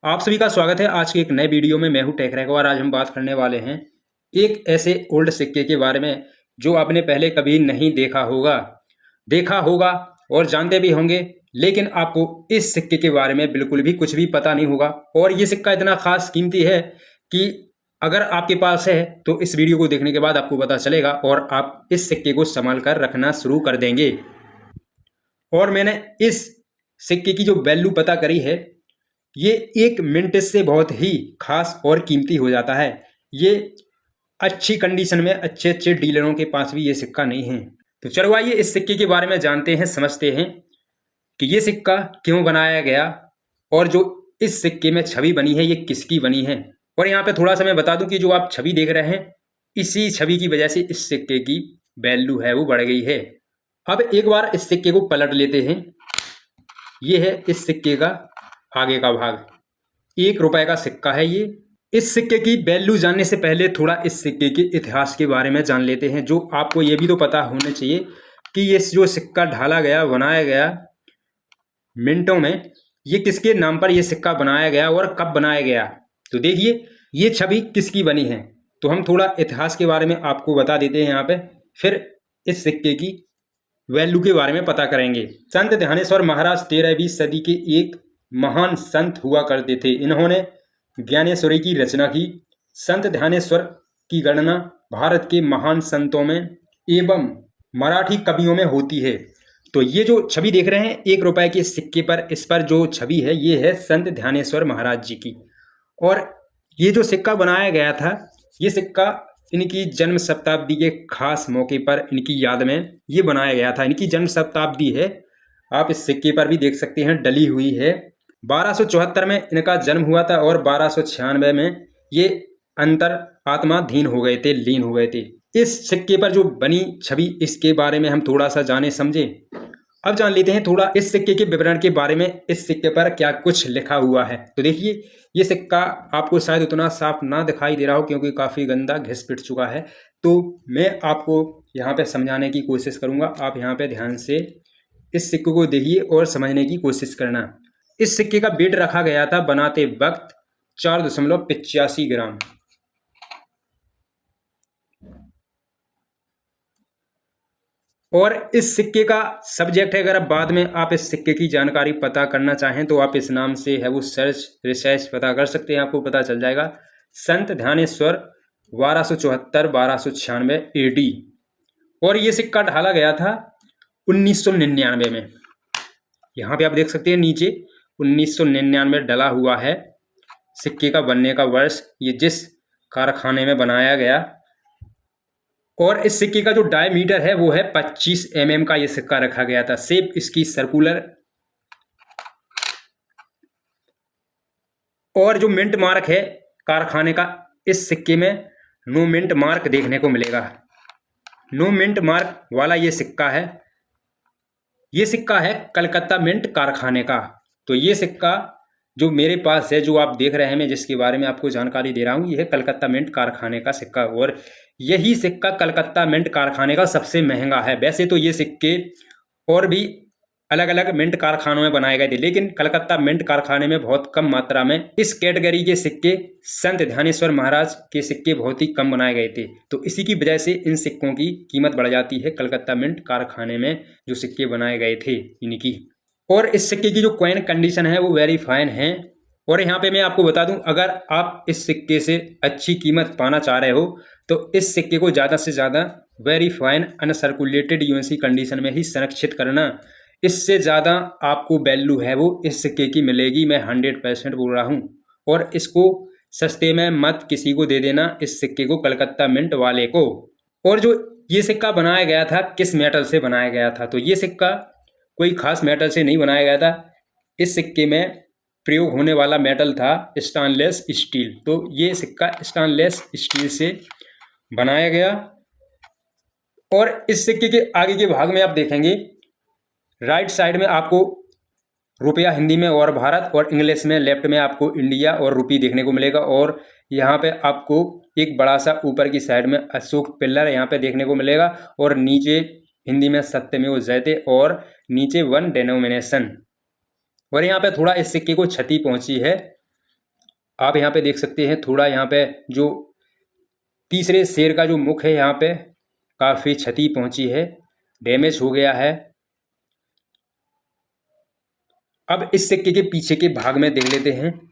आप सभी का स्वागत है आज के एक नए वीडियो में। मैं हूं टेक रैक और आज हम बात करने वाले हैं एक ऐसे ओल्ड सिक्के के बारे में जो आपने पहले कभी नहीं देखा होगा और जानते भी होंगे, लेकिन आपको इस सिक्के के बारे में बिल्कुल भी कुछ भी पता नहीं होगा। और ये सिक्का इतना खास कीमती है कि अगर आपके पास है तो इस वीडियो को देखने के बाद आपको पता चलेगा और आप इस सिक्के को संभाल कर रखना शुरू कर देंगे। और मैंने इस सिक्के की जो वैल्यू पता करी है, ये 1 मिनट से बहुत ही खास और कीमती हो जाता है। ये अच्छी कंडीशन में अच्छे अच्छे डीलरों के पास भी ये सिक्का नहीं है। तो चलो आइए इस सिक्के के बारे में जानते हैं, समझते हैं कि ये सिक्का क्यों बनाया गया और जो इस सिक्के में छवि बनी है ये किसकी बनी है। और यहाँ पे थोड़ा सा मैं बता दूं कि जो आप छवि देख रहे हैं, इसी छवि की वजह से इस सिक्के की वैल्यू है वो बढ़ गई है। अब एक बार इस सिक्के को पलट लेते हैं। ये है इस सिक्के का आगे का भाग। 1 रुपए का सिक्का है ये। इस सिक्के की वैल्यू जानने से पहले थोड़ा इस सिक्के के इतिहास के बारे में जान लेते हैं, जो आपको ये भी तो पता होना चाहिए कि ये जो सिक्का ढाला गया, बनाया गया मिनटों में, ये किसके नाम पर ये सिक्का बनाया गया और कब बनाया गया। तो देखिए ये छवि किसकी बनी है। तो हम थोड़ा इतिहास के बारे में आपको बता देते हैं यहाँ पे, फिर इस सिक्के की वैल्यू के बारे में पता करेंगे। संत ध्यानेश्वर महाराज 13वीं सदी के एक महान संत हुआ करते थे। इन्होंने ज्ञानेश्वरी की रचना की। संत ध्यानेश्वर की गणना भारत के महान संतों में एवं मराठी कवियों में होती है। तो ये जो छवि देख रहे हैं 1 रुपए के सिक्के पर, इस पर जो छवि है ये है संत ध्यानेश्वर महाराज जी की। और ये जो सिक्का बनाया गया था, ये सिक्का इनकी जन्म शताब्दी के खास मौके पर इनकी याद में ये बनाया गया था। इनकी जन्म शताब्दी है, आप इस सिक्के पर भी देख सकते हैं, डली हुई है। 1274 में इनका जन्म हुआ था और 1296 में ये अंतर आत्माधीन हो गए थे, लीन हो गए थे। इस सिक्के पर जो बनी छवि, इसके बारे में हम थोड़ा सा जाने समझे। अब जान लेते हैं थोड़ा इस सिक्के के विवरण के बारे में, इस सिक्के पर क्या कुछ लिखा हुआ है। तो देखिए ये सिक्का आपको शायद उतना साफ ना दिखाई दे रहा हो क्योंकि काफ़ी गंदा घिस पिट चुका है। तो मैं आपको यहाँ पे समझाने की कोशिश करूँगा, आप यहाँ पे ध्यान से इस सिक्के को देखिए और समझने की कोशिश करना। इस सिक्के का वेट रखा गया था बनाते वक्त 4.85 ग्राम। और इस सिक्के का सब्जेक्ट है, अगर आप बाद में आप इस सिक्के की जानकारी पता करना चाहें तो आप इस नाम से है वो सर्च रिसर्च पता कर सकते हैं, आपको पता चल जाएगा। संत ध्यानेश्वर 1274-1296 AD। और ये सिक्का ढाला गया था 1999 में। यहाँ पे आप देख सकते हैं नीचे 1999 डला हुआ है सिक्के का बनने का वर्ष, ये जिस कारखाने में बनाया गया। और इस सिक्के का जो डायमीटर है वो है 25 mm का। ये सिक्का रखा गया था। शेप इसकी सर्कुलर। और जो मिंट मार्क है कारखाने का, इस सिक्के में नो मिंट मार्क देखने को मिलेगा। नो मिंट मार्क वाला ये सिक्का है। ये सिक्का है कलकत्ता मिंट कारखाने का। तो ये सिक्का जो मेरे पास है, जो आप देख रहे हैं, मैं जिसके बारे में आपको जानकारी दे रहा हूँ, ये है कलकत्ता मिंट कारखाने का सिक्का। और यही सिक्का कलकत्ता मिंट कारखाने का सबसे महंगा है। वैसे तो ये सिक्के और भी अलग अलग मिंट कारखानों में बनाए गए थे, लेकिन कलकत्ता मिंट कारखाने में बहुत कम मात्रा में इस कैटेगरी के सिक्के, संत ध्यानेश्वर महाराज के सिक्के बहुत ही कम बनाए गए थे। तो इसी की वजह से इन सिक्कों की कीमत बढ़ जाती है कलकत्ता मिंट कारखाने में जो सिक्के बनाए गए थे इनकी। और इस सिक्के की जो कॉइन कंडीशन है वो वेरी फाइन है। और यहाँ पे मैं आपको बता दूं, अगर आप इस सिक्के से अच्छी कीमत पाना चाह रहे हो तो इस सिक्के को ज़्यादा से ज़्यादा very fine uncirculated UNC condition में ही संरक्षित करना। इससे ज़्यादा आपको वैल्यू है वो इस सिक्के की मिलेगी, मैं 100% बोल रहा हूँ। और इसको सस्ते में मत किसी को दे देना, इस सिक्के को, कलकत्ता मिंट वाले को। और जो ये सिक्का बनाया गया था किस मेटल से बनाया गया था, तो ये सिक्का कोई खास मेटल से नहीं बनाया गया था। इस सिक्के में प्रयोग होने वाला मेटल था स्टेनलेस स्टील। तो ये सिक्का स्टेनलेस स्टील से बनाया गया। और इस सिक्के के आगे के भाग में आप देखेंगे राइट साइड में आपको रुपया हिंदी में और भारत, और इंग्लिश में लेफ्ट में आपको इंडिया और रुपी देखने को मिलेगा। और यहाँ पे आपको एक बड़ा सा ऊपर की साइड में अशोक पिल्लर यहाँ पे देखने को मिलेगा। और नीचे हिंदी में सत्यमेव जयते और नीचे 1 डेनोमिनेशन। और यहाँ पे थोड़ा इस सिक्के को क्षति पहुंची है आप यहाँ पे देख सकते हैं थोड़ा यहाँ पे जो तीसरे शेर का जो मुख है यहाँ पे काफ़ी क्षति पहुंची है, डैमेज हो गया है। अब इस सिक्के के पीछे के भाग में देख लेते हैं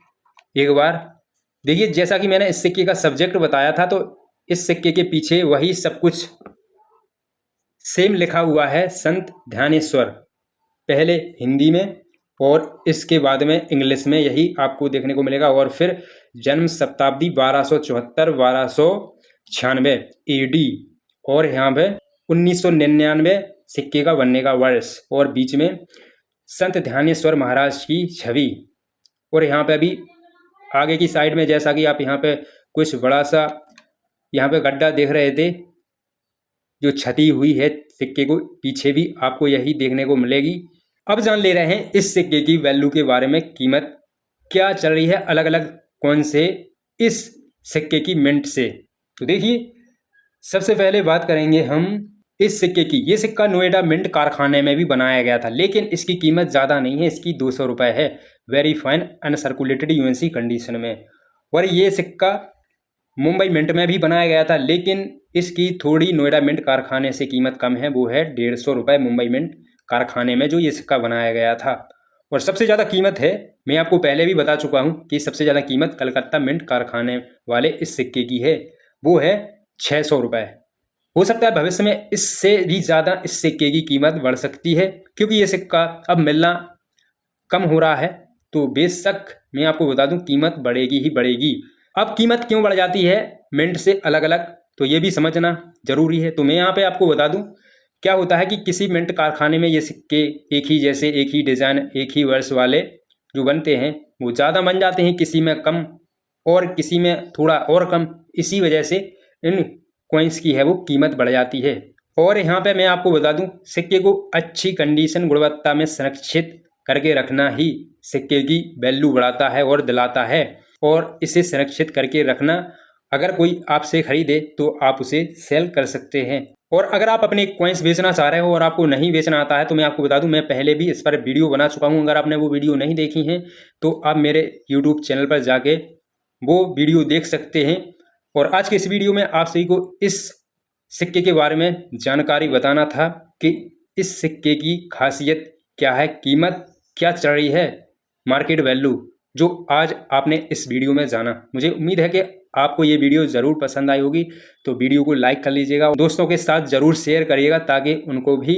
एक बार। देखिए जैसा कि मैंने इस सिक्के का सब्जेक्ट बताया था, तो इस सिक्के के पीछे वही सब कुछ सेम लिखा हुआ है, संत ध्यानेश्वर, पहले हिंदी में और इसके बाद में इंग्लिश में यही आपको देखने को मिलेगा। और फिर जन्म शताब्दी 1274-1296 AD और यहाँ पे 1999 सिक्के का बनने का वर्ष और बीच में संत ध्यानेश्वर महाराज की छवि। और यहाँ पे अभी आगे की साइड में जैसा कि आप यहाँ पे कुछ बड़ा सा यहाँ पे गड्ढा देख रहे थे, जो क्षति हुई है सिक्के को पीछे भी आपको यही देखने को मिलेगी। अब जान ले रहे हैं इस सिक्के की वैल्यू के बारे में, कीमत क्या चल रही है अलग अलग कौन से इस सिक्के की मिंट से। तो देखिए सबसे पहले बात करेंगे हम इस सिक्के की। ये सिक्का नोएडा मिंट कारखाने में भी बनाया गया था, लेकिन इसकी कीमत ज़्यादा नहीं है, इसकी 200 रुपये है, very fine uncirculated UNC condition में। और ये सिक्का मुंबई मिंट में भी बनाया गया था, लेकिन इसकी थोड़ी नोएडा मिंट कारखाने से कीमत कम है, वो है 150 रुपये मुंबई मिंट कारखाने में जो ये सिक्का बनाया गया था। और सबसे ज़्यादा कीमत है, मैं आपको पहले भी बता चुका हूँ कि सबसे ज़्यादा कीमत कलकत्ता मिंट कारखाने वाले इस सिक्के की है, वो है 600 रुपये। हो सकता है भविष्य में इससे भी ज़्यादा इस सिक्के की कीमत बढ़ सकती है, क्योंकि ये सिक्का अब मिलना कम हो रहा है, तो बेशक मैं आपको बता दूं कीमत बढ़ेगी ही बढ़ेगी। अब कीमत क्यों बढ़ जाती है मिंट से अलग अलग, तो ये भी समझना जरूरी है। तो मैं यहाँ पे आपको बता दूं क्या होता है कि किसी मिंट कारखाने में ये सिक्के एक ही जैसे, एक ही डिज़ाइन, एक ही वर्ष वाले जो बनते हैं वो ज़्यादा बन जाते हैं, किसी में कम और किसी में थोड़ा और कम। इसी वजह से इन कॉइन्स की है वो कीमत बढ़ जाती है। और यहाँ पे मैं आपको बता दूं सिक्के को अच्छी कंडीशन गुणवत्ता में संरक्षित करके रखना ही सिक्के की वैल्यू बढ़ाता है और दिलाता है। और इसे संरक्षित करके रखना, अगर कोई आपसे खरीदे तो आप उसे सेल कर सकते हैं। और अगर आप अपने कॉइन्स बेचना चाह रहे हो और आपको नहीं बेचना आता है, तो मैं आपको बता दूं मैं पहले भी इस पर वीडियो बना चुका हूं। अगर आपने वो वीडियो नहीं देखी है तो आप मेरे यूट्यूब चैनल पर जाके वो वीडियो देख सकते हैं। और आज के इस वीडियो में आप सभी को इस सिक्के के बारे में जानकारी बताना था कि इस सिक्के की खासियत क्या है, कीमत क्या चल रही है, मार्केट वैल्यू, जो आज आपने इस वीडियो में जाना। मुझे उम्मीद है कि आपको ये वीडियो ज़रूर पसंद आई होगी, तो वीडियो को लाइक कर लीजिएगा, दोस्तों के साथ ज़रूर शेयर करिएगा ताकि उनको भी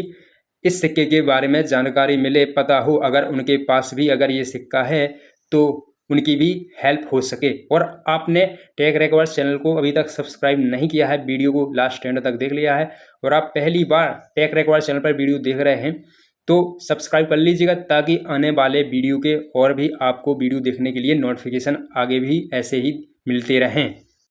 इस सिक्के के बारे में जानकारी मिले, पता हो, अगर उनके पास भी अगर ये सिक्का है तो उनकी भी हेल्प हो सके। और आपने टेक रिकॉर्ड्स चैनल को अभी तक सब्सक्राइब नहीं किया है, वीडियो को लास्ट एंड तक देख लिया है और आप पहली बार टेक रिकॉर्ड्स चैनल पर वीडियो देख रहे हैं तो सब्सक्राइब कर लीजिएगा ताकि आने वाले वीडियो के और भी आपको वीडियो देखने के लिए नोटिफिकेशन आगे भी ऐसे ही मिलते रहें।